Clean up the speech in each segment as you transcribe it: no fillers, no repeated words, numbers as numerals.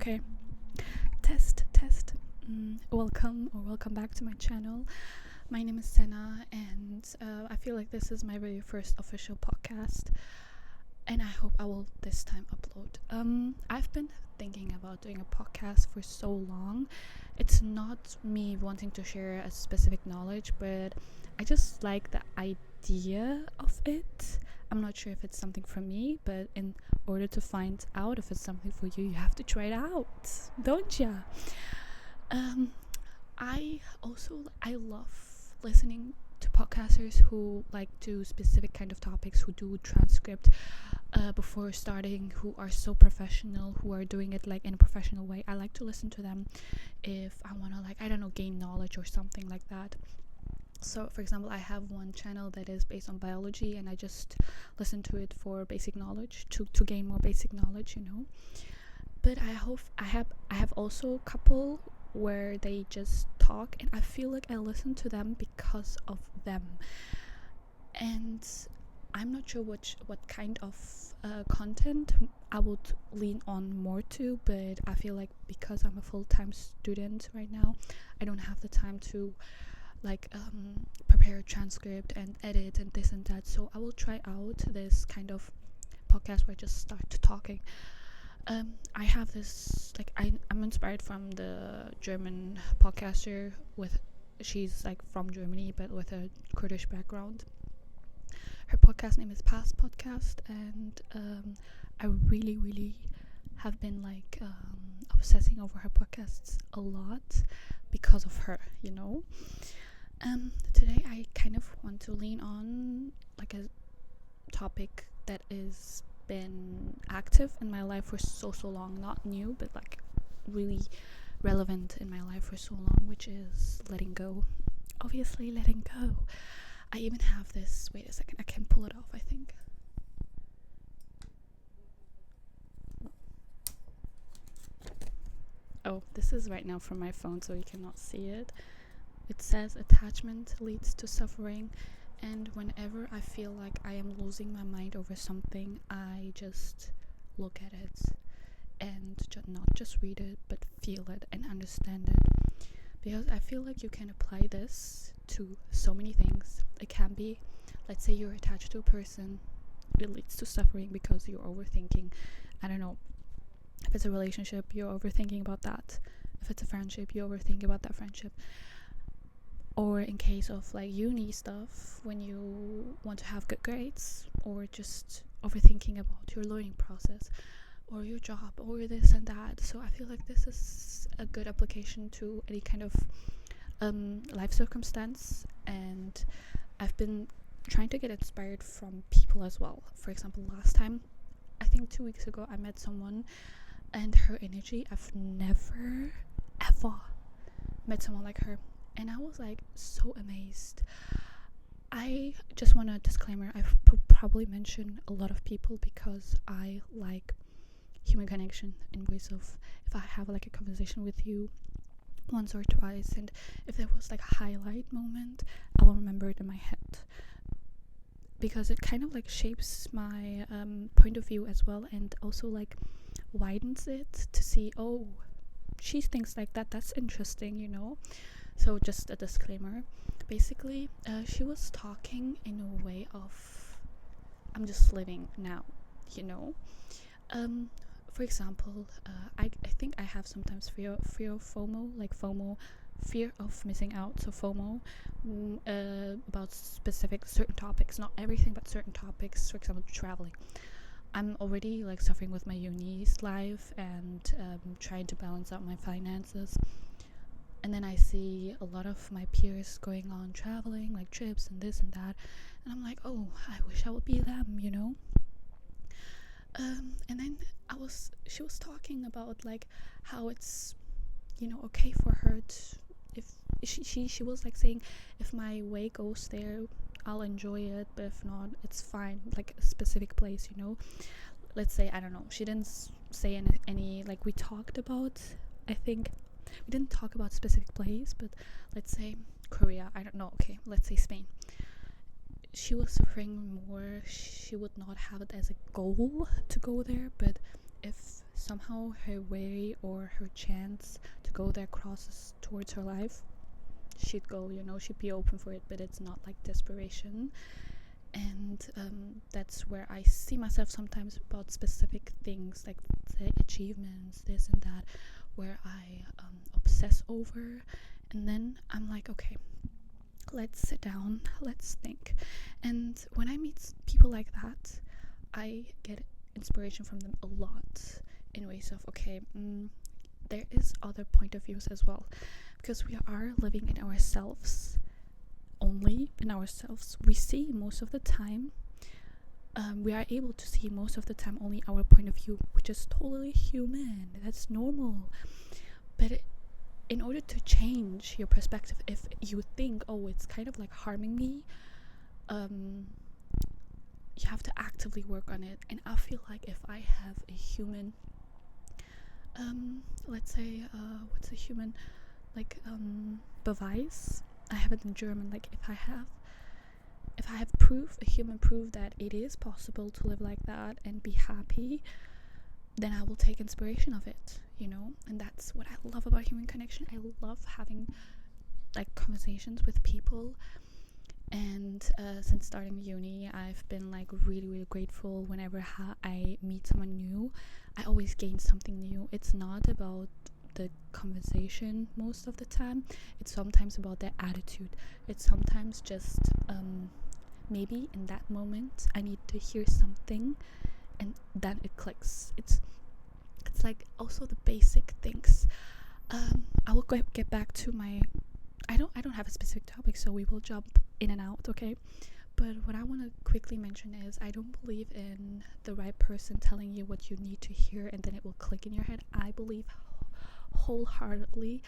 Okay. Test. Welcome back to my channel. My name is Senna, and I feel like this is my very first official podcast, and I hope I will this time upload. I've been thinking about doing a podcast for so long. It's not me wanting to share a specific knowledge, but I just like the idea of it. I'm not sure if it's something for me, but in order to find out if it's something for you, you have to try it out, don't ya? I love listening to podcasters who like do specific kind of topics, who do transcript before starting, who are so professional, who are doing it like in a professional way. I like to listen to them if I want to gain knowledge or something like that. So, for example, I have one channel that is based on biology, and I just listen to it for basic knowledge, to gain more basic knowledge, But I have also a couple where they just talk, and I feel like I listen to them because of them. And I'm not sure what kind of content I would lean on more to, but I feel like because I'm a full-time student right now, I don't have the time to prepare a transcript and edit and this and that. So I will try out this kind of podcast where I just start talking. I have this I'm inspired from the German podcaster she's from Germany but with a Kurdish background. Her podcast name is Past Podcast, and I really have been obsessing over her podcasts a lot because of her. Today I kind of want to lean on a topic that is been active in my life for so long, not new, but really relevant in my life for so long, which is letting go. Obviously, letting go. I even have this. Wait a second, I can pull it off, I think. Oh, this is right now from my phone, so you cannot see it. It says attachment leads to suffering, and whenever I feel like I am losing my mind over something, I just look at it and not just read it, but feel it and understand it. Because I feel like you can apply this to so many things. It can be, let's say you're attached to a person, it leads to suffering because you're overthinking. I don't know. If it's a relationship, you're overthinking about that. If it's a friendship, you overthink about that friendship. Or in case of uni stuff, when you want to have good grades, or just overthinking about your learning process, or your job, or this and that. So I feel like this is a good application to any kind of life circumstance, and I've been trying to get inspired from people as well. For example, last time, I think 2 weeks ago, I met someone, and her energy, I've never ever met someone like her. And I was so amazed. I just want a disclaimer. I've probably mentioned a lot of people because I like human connection in ways of, if I have a conversation with you once or twice, and if there was a highlight moment, I will remember it in my head. Because it kind of shapes my point of view as well, and also widens it to see, oh, she thinks like that, that's interesting. So just a disclaimer. Basically, she was talking in a way of, I'm just living now, For example, I think I have sometimes fear of FOMO, fear of missing out, so FOMO, about specific certain topics, not everything, but certain topics. For example, traveling. I'm already suffering with my uni's life and trying to balance out my finances. And then I see a lot of my peers going on traveling, trips and this and that. And I'm like, oh, I wish I would be them, And then she was talking about how it's, okay for her to, if she was saying, if my way goes there, I'll enjoy it, but if not, it's fine. A specific place, Let's say, I don't know. She didn't say any we talked about, I think. We didn't talk about specific place, but let's say Korea, I don't know, okay, let's say Spain. She was suffering more. She would not have it as a goal to go there, but if somehow her way or her chance to go there crosses towards her life, she'd go, she'd be open for it, but it's not like desperation. And that's where I see myself sometimes about specific things, like the achievements, this and that, where I obsess over, and then I'm like, okay, let's sit down, let's think. And when I meet people like that, I get inspiration from them a lot, in ways of, okay, there is other point of views as well, because we are living in ourselves, only in ourselves. We see most of the time, we are able to see most of the time only our point of view, which is totally human, that's normal. But in order to change your perspective, if you think, oh, it's kind of like harming me, you have to actively work on it. And I feel like if I have a human, let's say, what's a human, like, Beweis, I have it in German, like, if I have proof, a human proof that it is possible to live like that and be happy, then I will take inspiration of it, and that's what I love about human connection. I love having like conversations with people, and since starting uni, I've been like really, really grateful whenever I meet someone new. I always gain something new. It's not about the conversation most of the time, it's sometimes about their attitude. It's sometimes just maybe in that moment I need to hear something, and then it clicks. It's like also the basic things. I will get back to my, I don't have a specific topic, so we will jump in and out, okay? But what I want to quickly mention is, I don't believe in the right person telling you what you need to hear and then it will click in your head. I believe wholeheartedly,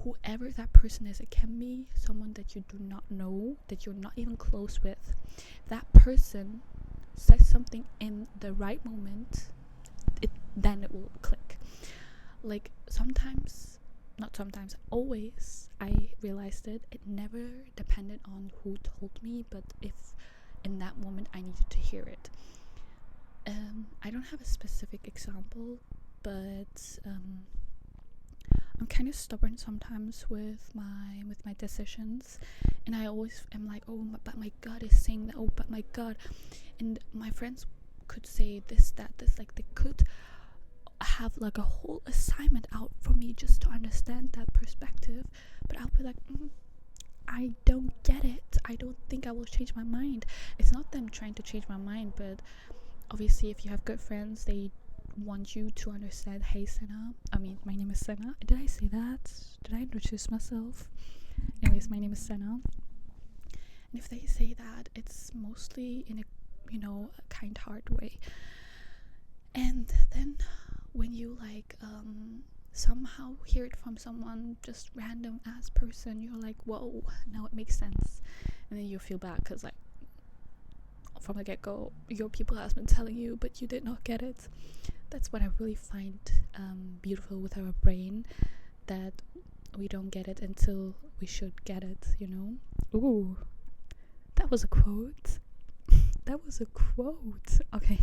whoever that person is, it can be someone that you do not know, that you're not even close with. That person says something in the right moment, then it will click. Like always, I realized it never depended on who told me, but if in that moment I needed to hear it. I don't have a specific example, but I'm kind of stubborn sometimes with my decisions, and I always am like, oh, but my gut is saying that, oh, but my gut. And my friends could say this, that, this, like they could have like a whole assignment out for me just to understand that perspective, but I'll be like, I don't get it. I don't think I will change my mind. It's not them trying to change my mind, but obviously if you have good friends, they want you to understand, hey Senna, my name is Senna. Did I say that? Did I introduce myself? Anyways, my name is Senna. And if they say that, it's mostly in a kind heart way. And then when you like somehow hear it from someone, just random ass person, you're like, whoa, now it makes sense. And then you feel bad because like from the get-go your people has been telling you, but you did not get it. That's what I really find beautiful with our brain, that we don't get it until we should get it, Ooh, that was a quote. That was a quote. Okay.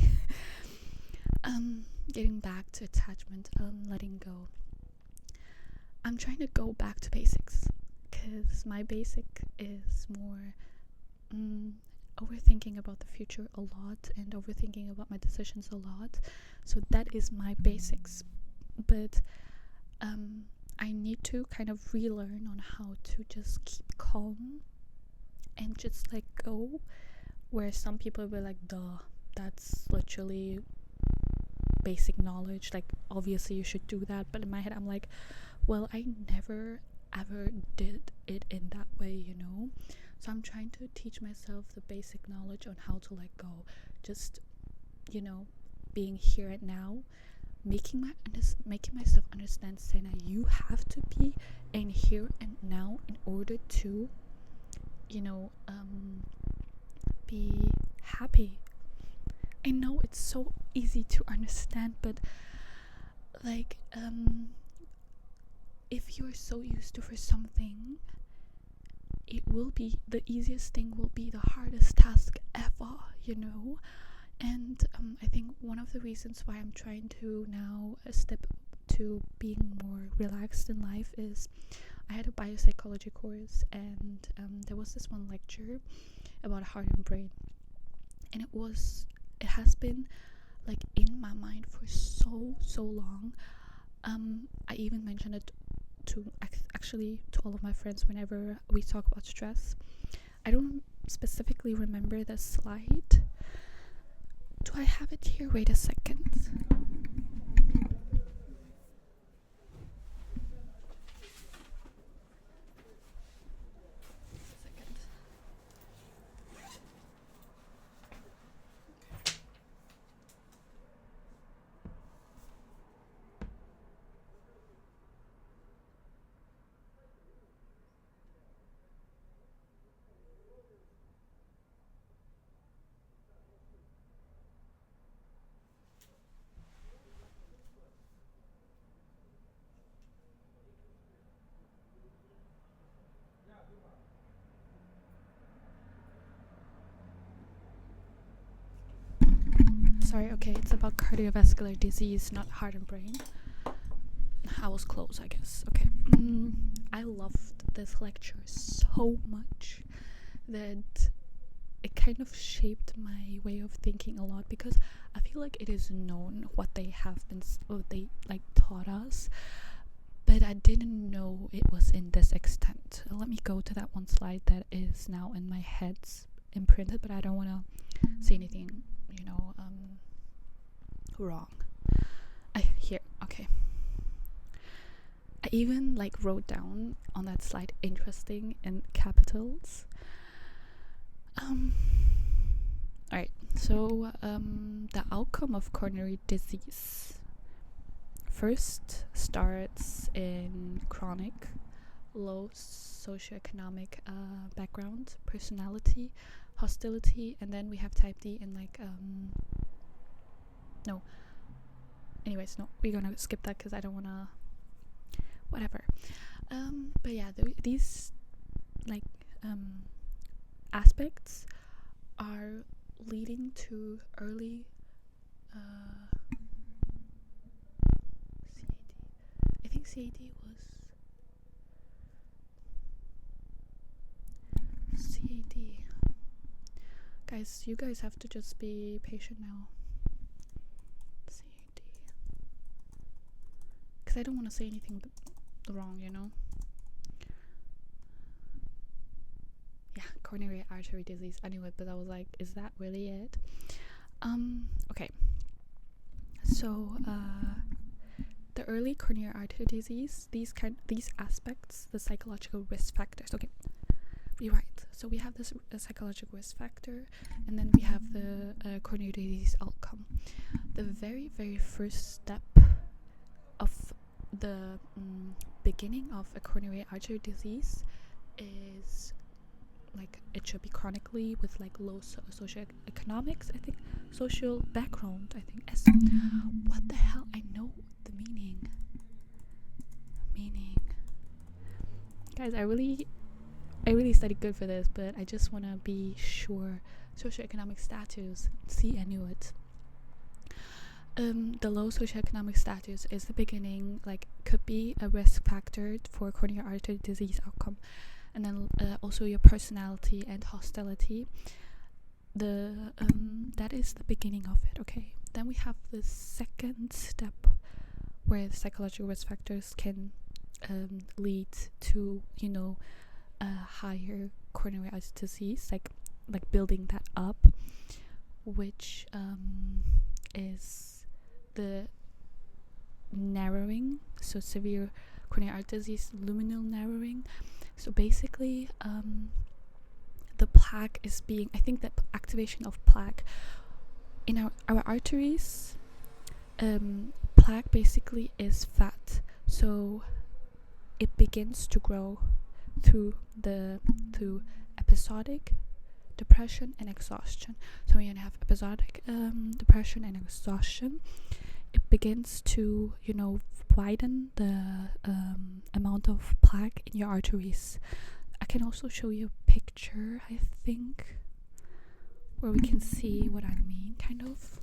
Getting back to attachment, letting go. I'm trying to go back to basics, because my basic is more overthinking about the future a lot and overthinking about my decisions a lot. So that is my basics. But I need to kind of relearn on how to just keep calm and just let go, where some people will be like, duh, that's literally basic knowledge, like obviously you should do that. But in my head I'm like, well, I never ever did it in that way, so I'm trying to teach myself the basic knowledge on how to let go, just being here and now, making myself understand, Sena, you have to be in here and now in order to be happy. I know it's so easy to understand, but like if you're so used to for something, it will be the easiest thing will be the hardest task ever, And I think one of the reasons why I'm trying to now step to being more relaxed in life is I had a biopsychology course, and there was this one lecture about heart and brain, and it has been like in my mind for so long. I even mentioned it to actually to all of my friends whenever we talk about stress. I don't specifically remember the slide. Do I have it here? Wait a second. Sorry, okay, it's about cardiovascular disease, not heart and brain. I was close, I guess. Okay. I loved this lecture so much that it kind of shaped my way of thinking a lot, because I feel like it is known what they like taught us, but I didn't know it was in this extent. Let me go to that one slide that is now in my head imprinted, but I don't want to say anything, wrong. Okay. I even wrote down on that slide interesting in capitals. Alright, so the outcome of coronary disease first starts in chronic, low socioeconomic background, personality, hostility, and then we have type D in we're gonna skip that because I don't wanna whatever. But yeah, these aspects are leading to early CAD. I think CAD was CAD. Guys, you guys have to just be patient now. CAD. Because I don't want to say anything wrong, Yeah, coronary artery disease. I knew it, but I was like, is that really it? Okay. So, the early coronary artery disease, these aspects, the psychological risk factors. Okay, rewrite. So we have this psychological risk factor, and then we have the coronary disease outcome. The very, very first step of the beginning of a coronary artery disease is it should be chronically with low socioeconomics, I think, social background, I think. What the hell? I know the meaning. Guys, I really studied good for this, but I just want to be sure. Socioeconomic status. See, I knew it. The low socioeconomic status is the beginning, could be a risk factor for coronary artery disease outcome. And then also your personality and hostility. That is the beginning of it, okay? Then we have the second step where the psychological risk factors can lead to, higher coronary artery disease, like building that up, which is the narrowing, so severe coronary artery disease, luminal narrowing. So basically, the plaque is I think that activation of plaque in our arteries, plaque basically is fat, so it begins to grow through episodic depression and exhaustion. So when you have episodic depression and exhaustion, it begins to widen the amount of plaque in your arteries. I can also show you a picture, I think. where we can see what I mean, kind of.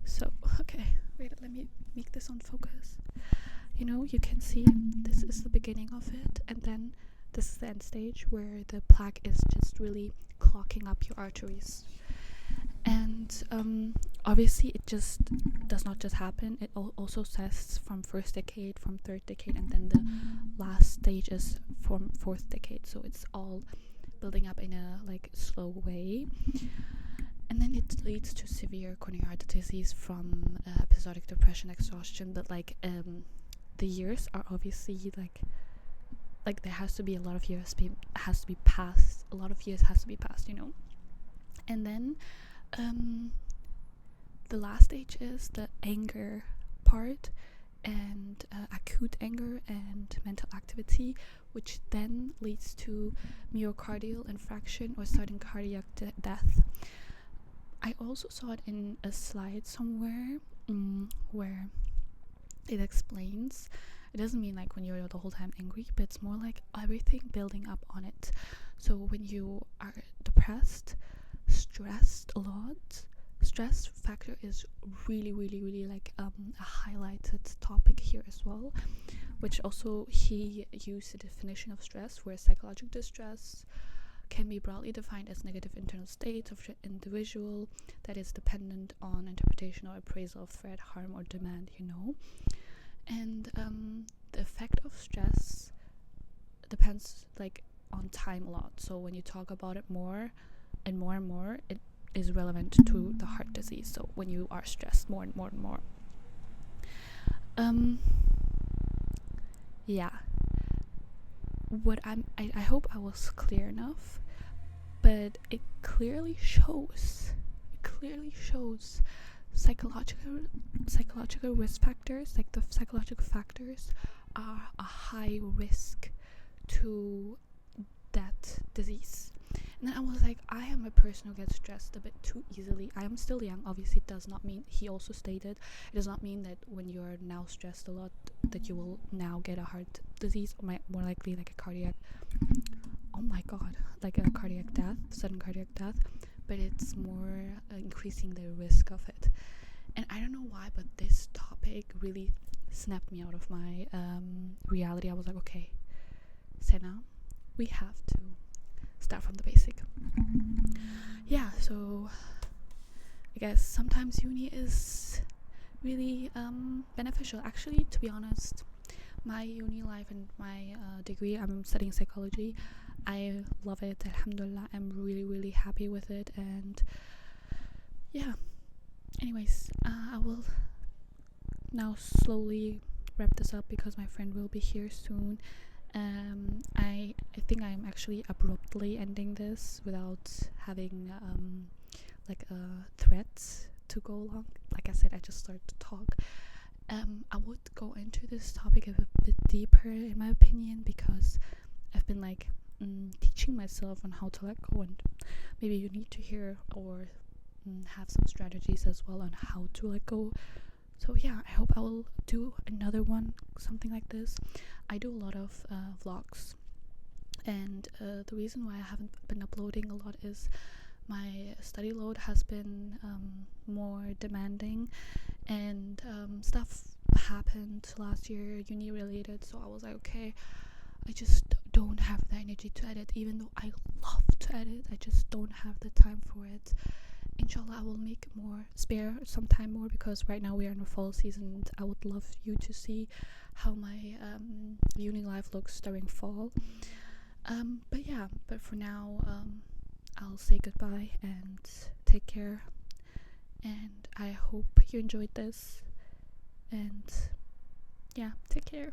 So, okay, wait, let me make this on focus. You know, you can see this is the beginning of it, and then this is the end stage where the plaque is just really clogging up your arteries. And obviously it just does not just happen. It also says from first decade, from third decade, and then the last stage is from fourth decade. So it's all building up in a like slow way, and then it leads to severe coronary artery disease from episodic depression, exhaustion. But like the years are obviously like there has to be a lot of years has to be passed. A lot of years has to be passed, you know. And then the last stage is the anger part, and acute anger and mental activity, which then leads to myocardial infarction or sudden cardiac death. I also saw it in a slide somewhere where it explains. It doesn't mean like when you're the whole time angry, but it's more like everything building up on it. So when you are depressed, stressed a lot, stress factor is really like a highlighted topic here as well, which also he used the definition of stress, where psychological distress can be broadly defined as negative internal state of the individual that is dependent on interpretation or appraisal of threat, harm, or demand, you know. And the effect of stress depends like on time a lot. So when you talk about it more and more, it is relevant to the heart disease. So when you are stressed more and more. Yeah. What I hope I was clear enough, but it clearly shows psychological risk factors, like the psychological factors are a high risk to that disease. And then I was like, I am a person who gets stressed a bit too easily. I am still young, obviously. It does not mean, he also stated, it does not mean that when you're now stressed a lot that you will now get a heart disease, or more likely like a cardiac, oh my god, like a cardiac death, sudden cardiac death. But it's more increasing the risk of it. And I don't know why, but this topic really snapped me out of my reality. I was like, okay, Senna, we have to start from the basic. Yeah, so I guess sometimes uni is really beneficial. Actually, to be honest, my uni life and my degree, I'm studying psychology. I love it, alhamdulillah. I'm really happy with it. And yeah, anyways, I will now slowly wrap this up because my friend will be here soon. I think I'm actually abruptly ending this without having like a threat to go along. Like I said, I just started to talk. I would go into this topic a bit deeper, in my opinion, because I've been like teaching myself on how to let go, and maybe you need to hear or have some strategies as well on how to let go. So yeah, I hope I will do another one, something like this. I do a lot of vlogs, and the reason why I haven't been uploading a lot is my study load has been more demanding, and stuff happened last year, uni related, so I was like, okay, I just don't have the energy to edit. Even though I love to edit, I just don't have the time for it. Inshallah, I will make spare some time more, because right now we are in the fall season, and I would love you to see how my uni life looks during fall. But for now, I'll say goodbye and take care, and I hope you enjoyed this, and yeah, take care.